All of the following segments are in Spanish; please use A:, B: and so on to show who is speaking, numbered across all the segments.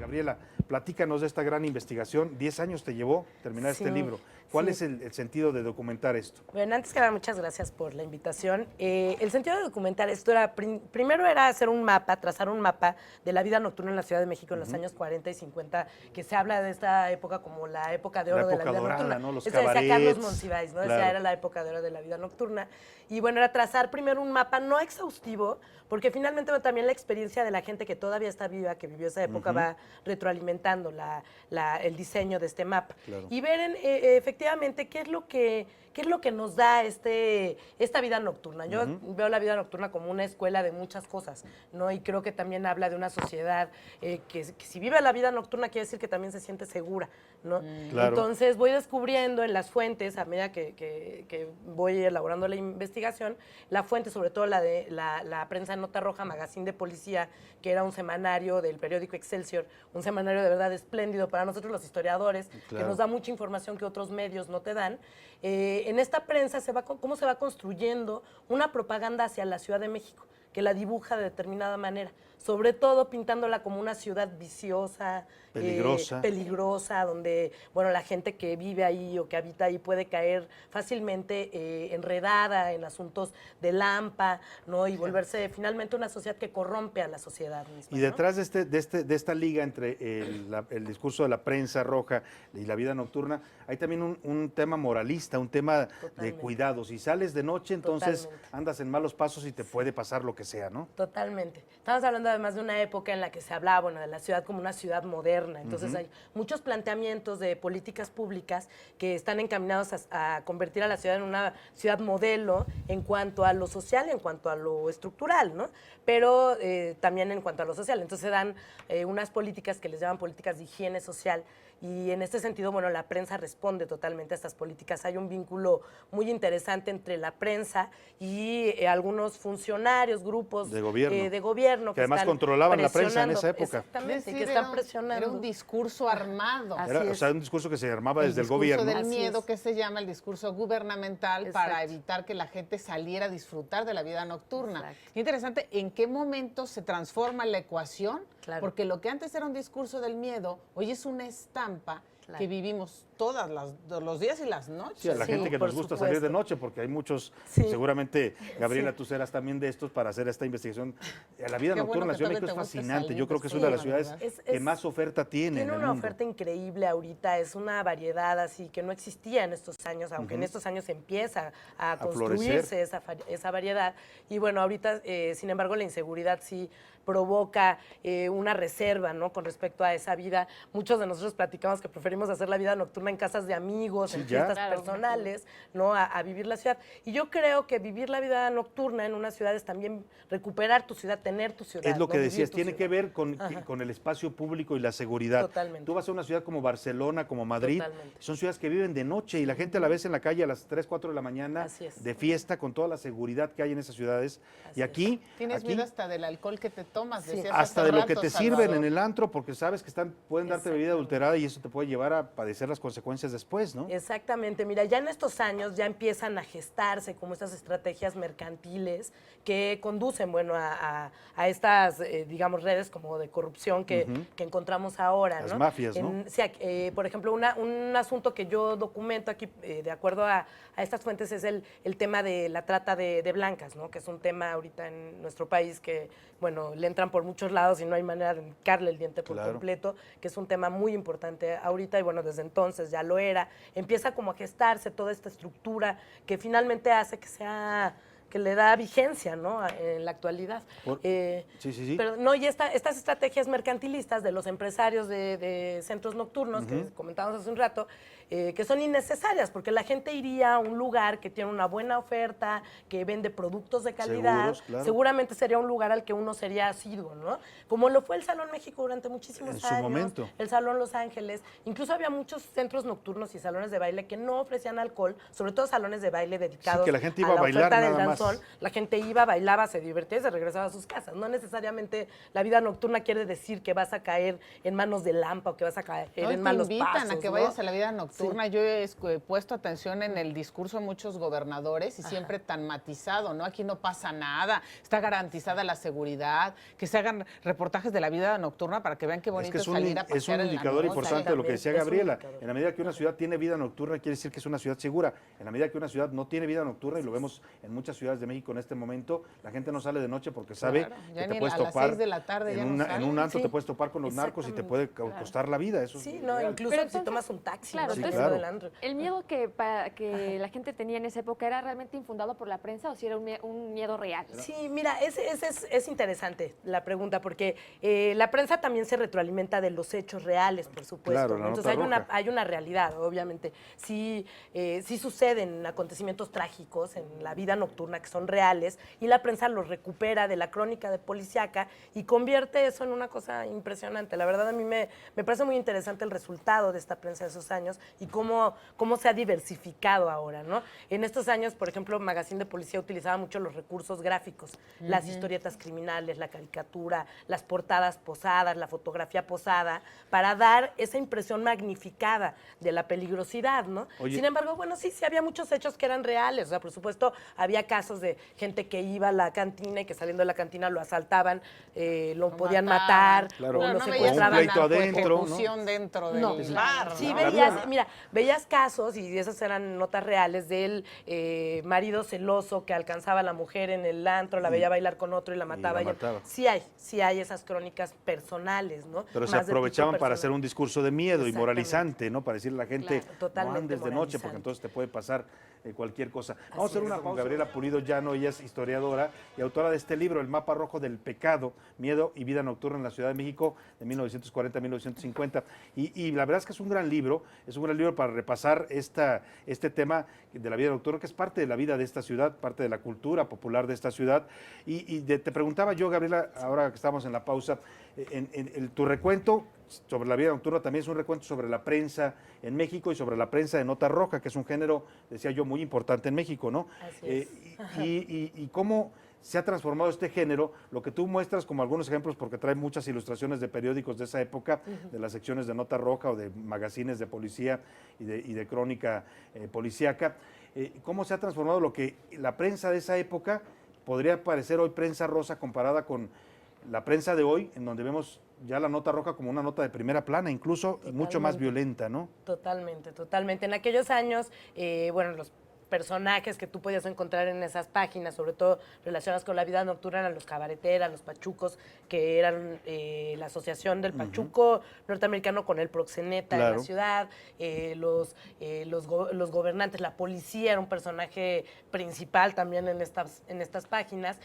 A: Gabriela, platícanos de esta gran investigación. 10 años te llevó terminar este libro. ¿Cuál es el sentido de documentar esto?
B: Bueno, antes que nada, muchas gracias por la invitación. El sentido de documentar esto era, primero era hacer un mapa, trazar un mapa de la vida nocturna en la Ciudad de México en los años 40 y 50, que se habla de esta época como la época de oro de la vida
A: dorada,
B: nocturna.
A: ¿no? Los
B: Eso decía
A: cabarets.
B: Carlos Monsiváis, ¿no?
A: Claro.
B: Decía, era la época de oro de la vida nocturna. Y bueno, era trazar primero un mapa no exhaustivo, porque finalmente también la experiencia de la gente que todavía está viva, que vivió esa época, va retroalimentando el diseño de este mapa.
A: Claro.
B: Y ver efectivamente qué es lo que nos da esta vida nocturna. Yo veo la vida nocturna como una escuela de muchas cosas, ¿no? Y creo que también habla de una sociedad que si vive la vida nocturna quiere decir que también se siente segura, ¿no?
A: Claro.
B: Entonces voy descubriendo en las fuentes, a medida que voy elaborando la investigación, la fuente, sobre todo la prensa Nota Roja, Magazine de Policía, que era un semanario del periódico Excelsior, un semanario de verdad espléndido para nosotros los historiadores,
A: Claro.
B: que nos da mucha información que otros medios no te dan. En esta prensa cómo se va construyendo una propaganda hacia la Ciudad de México, que la dibuja de determinada manera, sobre todo pintándola como una ciudad viciosa, peligrosa, donde bueno, la gente que vive ahí o que habita ahí puede caer fácilmente enredada en asuntos de lampa, ¿no? Y volverse finalmente una sociedad que corrompe a la sociedad misma.
A: Y detrás de esta liga entre el discurso de la prensa roja y la vida nocturna, hay también un tema moralista, un tema de cuidado. Si sales de noche, entonces andas en malos pasos y te puede pasar lo que sea, ¿no?
B: Totalmente. Estamos hablando además de una época en la que se hablaba, bueno, de la ciudad como una ciudad moderna. Entonces hay muchos planteamientos de políticas públicas que están encaminados a convertir a la ciudad en una ciudad modelo en cuanto a lo social, en cuanto a lo estructural, ¿no? Pero también en cuanto a lo social. Entonces se dan unas políticas que les llaman políticas de higiene social. Y en este sentido, bueno, la prensa responde totalmente a estas políticas. Hay un vínculo muy interesante entre la prensa y algunos funcionarios, grupos de gobierno
A: que además controlaban la prensa en esa época.
B: Exactamente, que están presionando.
C: Era un discurso armado.
A: O sea, un discurso que se armaba desde el gobierno.
C: El discurso del miedo, que se llama el discurso gubernamental, para evitar que la gente saliera a disfrutar de la vida nocturna.
B: Exacto.
C: Interesante, ¿en qué momento se transforma la ecuación?
B: Claro.
C: Porque lo que antes era un discurso del miedo, hoy es una estampa que vivimos todos los días y las noches.
A: Sí, a la gente que nos gusta salir de noche, porque hay muchos, seguramente, Gabriela, tú serás también de estos para hacer esta investigación. La vida nocturna en la Ciudad de México es fascinante. Yo creo que es una de las ciudades que más oferta tiene.
B: Tiene una oferta increíble ahorita, es una variedad así que no existía en estos años, aunque en estos años empieza a construirse esa variedad. Y bueno, ahorita, sin embargo, la inseguridad sí provoca una reserva, ¿no? Con respecto a esa vida. Muchos de nosotros platicamos que preferimos hacer la vida nocturna en casas de amigos, en fiestas personales, ¿no? A vivir la ciudad. Y yo creo que vivir la vida nocturna en una ciudad es también recuperar tu ciudad, tener tu ciudad.
A: Es lo que decías, tiene que ver con el espacio público y la seguridad.
B: Totalmente.
A: Tú vas a una ciudad como Barcelona, como Madrid, son ciudades que viven de noche y la gente a la vez en la calle a las 3, 4 de la mañana de fiesta con toda la seguridad que hay en esas ciudades. Y aquí...
C: Tienes miedo hasta del alcohol que te tomas.
A: Hasta de lo que te sirven en el antro, porque sabes que pueden darte bebida adulterada y eso te puede llevar a padecer las consecuencias después, ¿no?
B: Exactamente. Mira, ya en estos años ya empiezan a gestarse como estas estrategias mercantiles que conducen, bueno, a estas, digamos, redes como de corrupción que encontramos ahora, ¿no?
A: Las mafias, ¿no?
B: Por ejemplo, un asunto que yo documento aquí, de acuerdo a estas fuentes, es el tema de la trata de blancas, ¿no? Que es un tema ahorita en nuestro país que, bueno, le entran por muchos lados y no hay manera de hincarle el diente por completo, que es un tema muy importante ahorita y bueno, desde entonces ya lo era. Empieza como a gestarse toda esta estructura que finalmente hace que le da vigencia, ¿no? En la actualidad. Pero no, y estas estrategias mercantilistas de los empresarios de centros nocturnos, que comentábamos hace un rato, que son innecesarias, porque la gente iría a un lugar que tiene una buena oferta, que vende productos de calidad, seguramente sería un lugar al que uno sería asiduo, ¿no? Como lo fue el Salón México durante muchísimos años.
A: En su momento.
B: El Salón Los Ángeles. Incluso había muchos centros nocturnos y salones de baile que no ofrecían alcohol, sobre todo salones de baile dedicados
A: que la gente iba
B: a la
A: bailar
B: oferta del
A: nada más.
B: danzón. La gente iba, bailaba, se divertía y se regresaba a sus casas. No necesariamente la vida nocturna quiere decir que vas a caer en manos de Lampa o que vas a caer en malos pasos.
C: Te invitan a que vayas a la vida nocturna. nocturna, yo he puesto atención en el discurso de muchos gobernadores y siempre tan matizado, ¿no? Aquí no pasa nada, está garantizada la seguridad, que se hagan reportajes de la vida nocturna para que vean qué bonito es salir a pasear
A: es un
C: en la
A: indicador
C: noche.
A: importante de lo que decía Gabriela.
B: indicador.
A: En la medida que una ciudad tiene vida nocturna, quiere decir que es una ciudad segura. En la medida que una ciudad no tiene vida nocturna, y lo vemos en muchas ciudades de México en este momento, la gente no sale de noche porque sabe
C: Claro,
A: que
C: ya
A: te
C: ni
A: puedes
C: a las
A: topar
C: 6 de la tarde ya no
A: en
C: salen.
A: un antro,
B: Sí,
A: te puedes topar con los narcos y te puede costar la vida. Eso
B: Sí,
A: es
B: no,
A: real.
B: incluso
D: Pero
B: si
D: entonces,
B: tomas un taxi,
D: claro,
B: ¿no?
A: Sí,
D: entonces,
A: claro.
B: Del antro.
D: ¿el miedo que la gente tenía en esa época era realmente infundado por la prensa o si era un miedo real?
B: Sí, mira, es interesante la pregunta porque la prensa también se retroalimenta de los hechos reales, por supuesto.
A: Claro, la
B: ¿no? Entonces
A: nota roja.
B: hay una realidad, obviamente. Sí, sí suceden acontecimientos trágicos en la vida nocturna que son reales y la prensa los recupera de la crónica de policíaca y convierte eso en una cosa impresionante. La verdad a mí me parece muy interesante el resultado de esta prensa de esos años y cómo se ha diversificado ahora, ¿no? En estos años, por ejemplo, Magazine de Policía utilizaba mucho los recursos gráficos, las historietas criminales, la caricatura, las portadas posadas, la fotografía posada, para dar esa impresión magnificada de la peligrosidad, ¿no?
A: Oye.
B: Sin embargo, bueno, sí había muchos hechos que eran reales, o sea, por supuesto, había casos de gente que iba a la cantina y que saliendo de la cantina lo asaltaban, lo podían matar,
A: Claro.
B: o
A: No,
B: lo
A: no
C: veías
A: un pleito
B: secuestraban.
A: adentro, ¿no?
C: persecución dentro del
B: No,
C: bar.
B: sí
C: ¿no?
B: veías, mira, veías casos, y esas eran notas reales, del marido celoso que alcanzaba a la mujer en el antro, la veía bailar con otro y la mataba.
A: la mataba.
B: Sí hay esas crónicas personales, ¿no?
A: Pero se
B: Más de tipo
A: aprovechaban para hacer
B: personal.
A: un discurso de miedo y
B: Exactamente.
A: moralizante, ¿no? Para decirle a la gente,
B: Claro,
A: no
B: totalmente
A: andes de noche porque
B: moralizante.
A: entonces te puede pasar cualquier cosa. Vamos a hacer
B: es.
A: una con Gabriela Pulido Llano, ella es historiadora y autora de este libro, El mapa rojo del pecado, miedo y vida nocturna en la Ciudad de México de 1940 a 1950. Y la verdad es que es un gran libro para repasar este tema de la vida nocturna, que es parte de la vida de esta ciudad, parte de la cultura popular de esta ciudad. Te preguntaba yo, Gabriela, ahora que estamos en la pausa, tu recuento sobre la vida nocturna también es un recuento sobre la prensa en México y sobre la prensa de nota roja, que es un género, decía yo, muy importante en México, ¿no?
B: Así es.
A: Y cómo se ha transformado este género, lo que tú muestras como algunos ejemplos, porque trae muchas ilustraciones de periódicos de esa época, de las secciones de nota roja o de magazines de policía y de crónica policíaca, cómo se ha transformado lo que la prensa de esa época podría parecer hoy prensa rosa comparada con la prensa de hoy, en donde vemos ya la nota roja como una nota de primera plana, incluso y mucho más violenta, ¿no?
B: Totalmente. En aquellos años, bueno, los personajes que tú podías encontrar en esas páginas, sobre todo relacionadas con la vida nocturna, eran los cabareteras, los pachucos, que eran la asociación del pachuco norteamericano con el proxeneta de la ciudad, los gobernantes, la policía era un personaje principal también en estas páginas.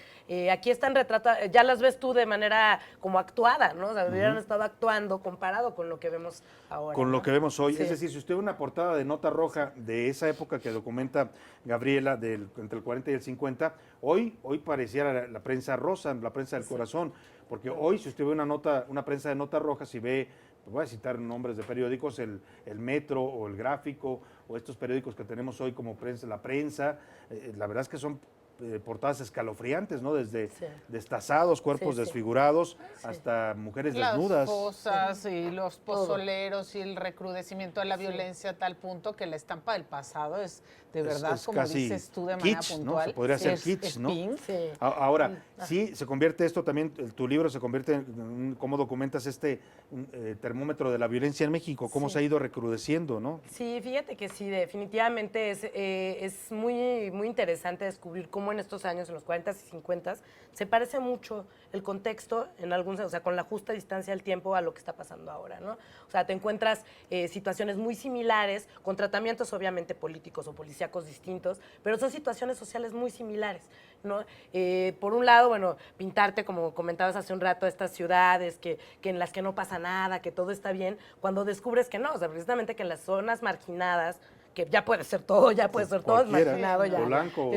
B: Aquí están retratadas, ya las ves tú de manera como actuada, ¿no? O sea, hubieran estado actuando comparado con lo que vemos ahora.
A: Con lo que vemos hoy.
B: Sí.
A: Es decir, si usted ve una portada de nota roja de esa época que documenta Gabriela, entre el 40 y el 50, hoy pareciera la prensa rosa, la prensa del corazón, porque hoy si usted ve una prensa de nota roja, si ve, voy a citar nombres de periódicos, el Metro o el Gráfico, o estos periódicos que tenemos hoy como prensa, la prensa, la verdad es que son portadas escalofriantes, ¿no? Desde destazados, cuerpos desfigurados, hasta mujeres desnudas.
C: Las fosas y los pozoleros y el recrudecimiento de la violencia a tal punto que la estampa del pasado es de verdad,
A: es
C: como
A: casi
C: dices tú, de manera
A: kitsch, ¿no?
C: puntual.
A: Se podría hacer
C: es
A: kitsch, ¿no?
C: pink.
B: Sí.
A: Ahora, sí, se convierte esto también, tu libro se convierte en cómo documentas termómetro de la violencia en México, cómo se ha ido recrudeciendo, ¿no?
B: Sí, fíjate que sí, definitivamente es muy, muy interesante descubrir cómo en estos años, en los 40 y 50, se parece mucho el contexto, o sea, con la justa distancia del tiempo a lo que está pasando ahora, ¿no? O sea, te encuentras situaciones muy similares, con tratamientos obviamente políticos o policíacos distintos, pero son situaciones sociales muy similares, ¿no? Por un lado, bueno, pintarte, como comentabas hace un rato, estas ciudades que en las que no pasa nada, que todo está bien, cuando descubres que no, o sea, precisamente que en las zonas marginadas, que ya puede ser todo, ya puede ser todo, es
A: Cualquiera,
B: marginado ya.
A: Polanco,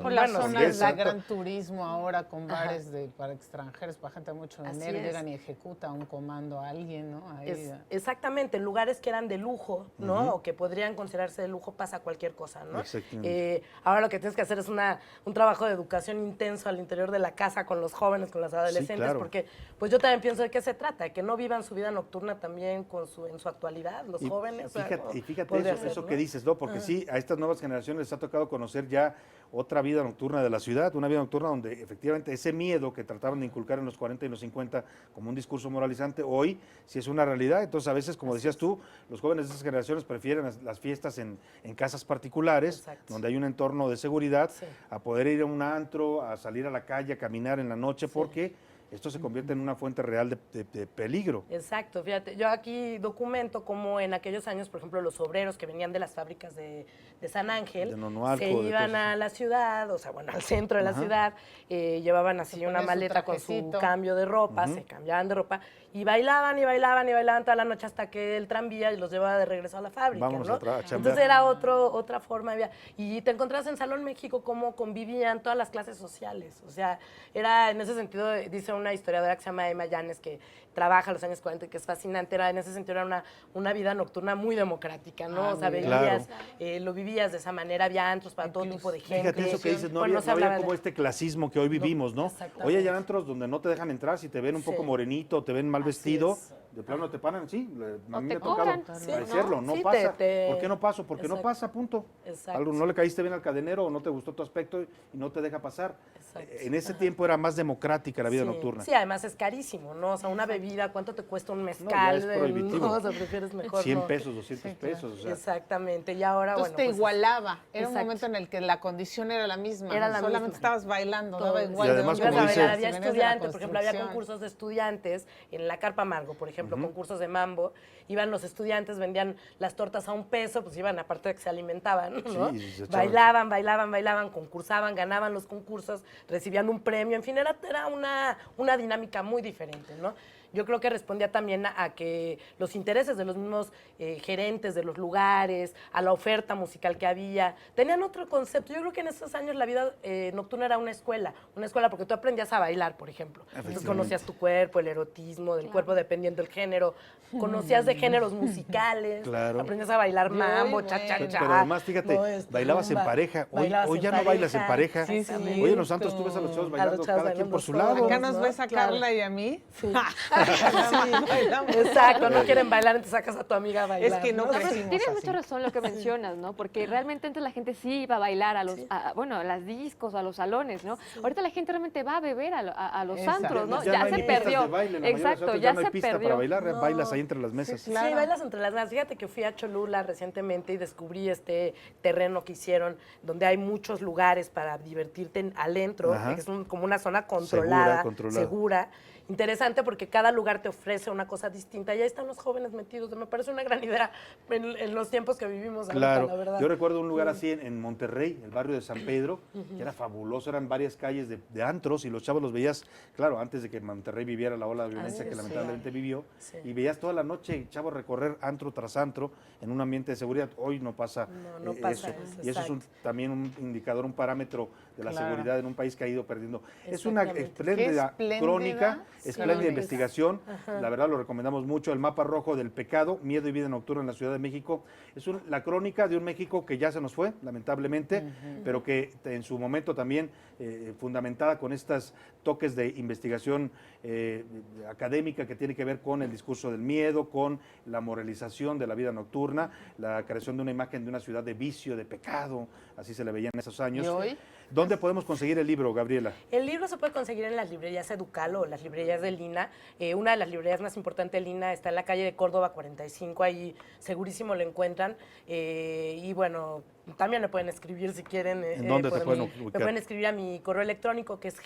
C: Por las
B: bueno,
C: zonas
B: sí,
C: de
A: exacto.
C: gran turismo ahora con bares para extranjeros, para gente de mucho
B: Así
C: dinero,
B: es.
C: llegan y ejecuta un comando a alguien, ¿no? Ahí,
B: Exactamente, en lugares que eran de lujo, ¿no? O que podrían considerarse de lujo, pasa cualquier cosa, ¿no?
A: Exactamente.
B: Ahora lo que tienes que hacer es un trabajo de educación intenso al interior de la casa con los jóvenes, con los adolescentes,
A: claro.
B: porque pues yo también pienso de qué se trata, de que no vivan su vida nocturna también en su actualidad, los jóvenes.
A: Y fíjate
B: podría
A: eso,
B: ser,
A: eso
B: ¿no?
A: que dices, ¿no? Porque sí, a estas nuevas generaciones les ha tocado conocer ya otra vida nocturna de la ciudad, una vida nocturna donde efectivamente ese miedo que trataban de inculcar en los 40 y los 50 como un discurso moralizante, hoy sí es una realidad. Entonces, a veces, como decías tú, los jóvenes de esas generaciones prefieren las fiestas en casas particulares,
B: Exacto.
A: donde hay un entorno de seguridad,
B: Sí.
A: a poder ir a un antro, a salir a la calle, a caminar en la noche, porque esto se convierte en una fuente real de peligro.
B: Exacto, fíjate, yo aquí documento cómo en aquellos años, por ejemplo, los obreros que venían de las fábricas de San Ángel,
A: De Nonualco,
B: se
A: de
B: iban
A: todo eso.
B: a la ciudad, o sea, bueno, al centro de la ciudad, llevaban así
C: Se
B: una
C: ponían su
B: maleta con su
C: trajecito.
B: cambio de ropa, se cambiaban de ropa, y bailaban y bailaban y bailaban toda la noche hasta que el tranvía los llevaba de regreso a la fábrica,
A: Vámonos
B: ¿no?
A: a chambear.
B: Entonces era otra forma de vida. Y te encontrabas en Salón México cómo convivían todas las clases sociales, o sea, era en ese sentido, dice una historiadora que se llama Emma Llanes, que trabaja los años 40 y que es fascinante, era en ese sentido era una vida nocturna muy democrática, ¿no? O sea,
C: muy
A: bien.
B: veías, lo vivías de esa manera, había antros para todo tipo de gente.
A: Fíjate eso que dices, no
B: Bueno,
A: había,
B: se
A: no había
B: hablaba
A: como
B: de-
A: este clasismo que hoy vivimos, ¿no?
B: exactamente.
A: Hoy hay antros donde no te dejan entrar si te ven un poco
B: Sí.
A: morenito, te ven mal
B: Así
A: vestido,
B: es.
A: de plano te paran, sí, a
D: O
A: mí
D: te
A: me ha tocado
D: cobran,
B: sí,
A: padecerlo,
B: ¿no?
A: no
B: Sí,
A: pasa.
B: te-
A: ¿Por qué no paso? Porque no
B: Exacto.
A: pasa, punto.
B: Exacto.
A: Algo, no le caíste bien al cadenero o no te gustó tu aspecto y no te deja pasar.
B: Exacto.
A: En ese tiempo era más democrática la vida
B: Sí,
A: nocturna.
B: Sí, además es carísimo, ¿no? O sea, una bebida, ¿cuánto te cuesta un
A: No,
B: mezcal?
A: ya es prohibitivo.
B: No, o sea, prefieres mejor
A: 100
B: no.
A: pesos, 200 pesos. O sea,
B: Exactamente, y ahora,
C: Entonces
B: bueno,
C: te
B: pues,
C: igualaba. Era un
B: exacto.
C: momento en el que la condición era la misma.
B: Era la
C: Solamente
B: misma.
C: estabas bailando,
B: Todo.
C: daba igual
A: Y
C: de
A: además,
C: dónde
A: como
B: Ibas a
A: dice-
B: bailar,
C: venías,
B: había
C: si venías de la
B: estudiantes, por ejemplo, había
C: construcción.
B: concursos de estudiantes en la Carpa Amargo, por ejemplo, concursos de mambo. Iban los estudiantes, vendían las tortas a $1, pues iban, aparte de que se alimentaban, ¿no?
A: Sí, y se echaban.
B: Bailaban, concursaban, ganaban los concursos, recibían un premio, en fin, era una dinámica muy diferente, ¿no? Yo creo que respondía también a que los intereses de los mismos gerentes de los lugares, a la oferta musical que había, tenían otro concepto. Yo creo que en esos años la vida nocturna era una escuela porque tú aprendías a bailar, por ejemplo. Entonces
A: Efectivamente.
B: conocías tu cuerpo, el erotismo del cuerpo dependiendo del género, conocías de géneros musicales,
A: Claro.
B: aprendías a bailar mambo,
C: bueno.
B: cha-cha-cha.
A: Pero además, fíjate,
B: ¿no?
A: bailabas en
B: rumba,
A: pareja. Hoy
B: bailabas
A: ya no bailas en pareja.
C: Sí, sí.
A: Hoy en los santos tú ves a los chavos bailando
B: chavos
A: cada quien
B: bailando
A: por su
B: solos.
A: lado.
C: Acá nos
B: ¿no?
C: ves a
B: Claro.
C: Carla y a mí.
B: Sí.
C: Bailamos.
B: Exacto, no quieren bailar, entonces sacas a tu amiga a bailar.
C: Es que no
D: No, pero
C: crecimos
D: tienes
C: así.
D: mucha razón lo que mencionas, ¿no? Porque realmente antes la gente sí iba a bailar a las discos, a los salones, ¿no? Ahorita la gente realmente va a beber a los
C: Exacto.
D: antros, ¿no?
A: Ya
D: Ya
A: no hay
D: se
A: ni pistas
D: perdió.
A: de baile, en la mayoría de los
D: Exacto,
A: antros
D: ya
A: no hay
D: se
A: pista para
D: perdió.
A: bailar,
B: No.
A: bailas ahí entre las mesas.
C: Sí, claro.
B: Sí, bailas entre las mesas. Fíjate que fui a Cholula recientemente y descubrí este terreno que hicieron donde hay muchos lugares para divertirte adentro,
A: Ajá.
B: que es como una zona controlada,
A: controlada.
B: segura. Interesante porque cada lugar te ofrece una cosa distinta y ahí están los jóvenes metidos. Me parece una gran idea en los tiempos que vivimos ahorita,
A: Claro,
B: la verdad.
A: yo recuerdo un lugar así en Monterrey, el barrio de San Pedro, que era fabuloso, eran varias calles de antros y los chavos los veías, claro, antes de que Monterrey viviera la ola de violencia
B: Así
A: que
B: es,
A: lamentablemente vivió,
B: Sí.
A: y veías toda la noche chavos recorrer antro tras antro en un ambiente de seguridad. Hoy no pasa,
B: No pasa eso,
A: y eso es
B: exacto.
A: también un indicador, un parámetro de la
C: Claro.
A: seguridad en un país que ha ido perdiendo. Es una
B: Exactamente.
A: espléndida
C: Qué espléndida
A: crónica, espléndida
C: crónica.
A: investigación, la verdad lo recomendamos mucho, el mapa rojo del pecado, miedo y vida nocturna en la Ciudad de México, es la crónica de un México que ya se nos fue, lamentablemente, pero que en su momento también fundamentada con estos toques de investigación académica que tiene que ver con el discurso del miedo, con la moralización de la vida nocturna, la creación de una imagen de una ciudad de vicio, de pecado, así se le veía en esos años.
C: ¿Y hoy?
A: ¿Dónde podemos conseguir el libro, Gabriela?
B: El libro se puede conseguir en las librerías Educal o las librerías de Lina. Una de las librerías más importantes de Lina está en la calle de Córdoba 45, ahí segurísimo lo encuentran. Y bueno, también me pueden escribir si quieren.
A: ¿En dónde te
B: por
A: pueden
B: mi-
A: ubicar?
B: Me pueden escribir a mi correo electrónico que es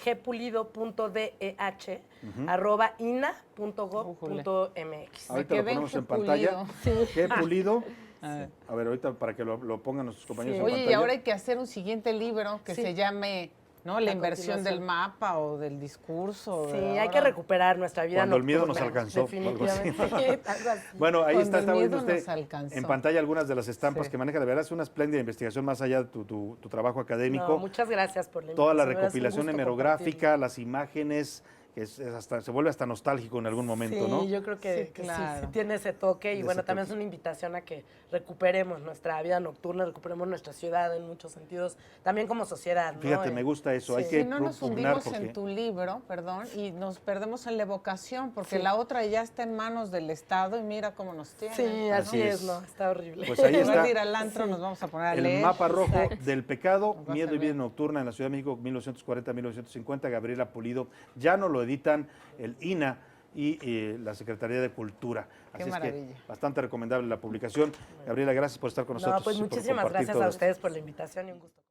B: gpulido.deh@ina.gov.mx.
A: Ahorita lo
C: quedé en
A: ponemos en
C: G
A: pantalla. Qué pulido.
C: A ver.
A: A ver, ahorita para que lo pongan nuestros compañeros
B: Sí.
A: en
C: Oye,
A: pantalla.
C: y ahora hay que hacer un siguiente libro que
B: Sí.
C: se llame ¿no? La
B: a
C: inversión del
B: continuación.
C: mapa o del discurso.
B: Sí,
C: de
B: hay que
C: ahora.
B: recuperar nuestra vida
A: Cuando el miedo nos
B: nocturna,
A: alcanzó, algo así.
B: definitivamente. Algo así.
A: Bueno, ahí
C: Cuando
A: está,
C: el
A: está viendo
C: miedo
A: usted
C: nos alcanzó.
A: en pantalla algunas de las estampas
C: Sí.
A: que maneja. De verdad es una espléndida investigación más allá de tu trabajo académico.
B: No, muchas gracias por la
A: Toda la
B: invitación, es un
A: recopilación
B: gusto
A: hemerográfica, las imágenes, que hasta, se vuelve hasta nostálgico en algún momento,
B: sí,
A: ¿no?
B: yo creo que,
C: Sí,
B: que
C: claro.
B: sí tiene ese toque y
A: Ese
B: bueno, también
A: toque.
B: es una invitación a que recuperemos nuestra vida nocturna, recuperemos nuestra ciudad en muchos sentidos, también como sociedad, ¿no?
A: Fíjate, me gusta eso, hay
B: sí.
A: que
C: Si no nos
A: propugnar
C: hundimos en
A: porque
C: tu libro, perdón, y nos perdemos en la evocación, porque
B: Sí.
C: la otra ya está en manos del Estado y mira cómo nos tiene.
B: Sí, así
A: Así
B: es,
A: es.
B: ¿no? Está horrible.
A: Pues ahí
C: En lugar
A: está.
C: de ir al antro, nos vamos a poner a
A: el
C: leer.
A: mapa rojo
C: Exacto.
A: del pecado,
C: Nos va a
A: miedo y vida
C: servir.
A: nocturna en la Ciudad de México, 1940-1950, Gabriela Pulido. Ya no lo editan el INA y la Secretaría de Cultura.
C: Qué
A: Así es
C: maravilla.
A: que bastante recomendable la publicación. Gabriela, gracias por estar con nosotros.
B: No, pues
A: y por
B: muchísimas
A: compartir
B: gracias
A: todo
B: a
A: esto.
B: ustedes por la invitación y un gusto.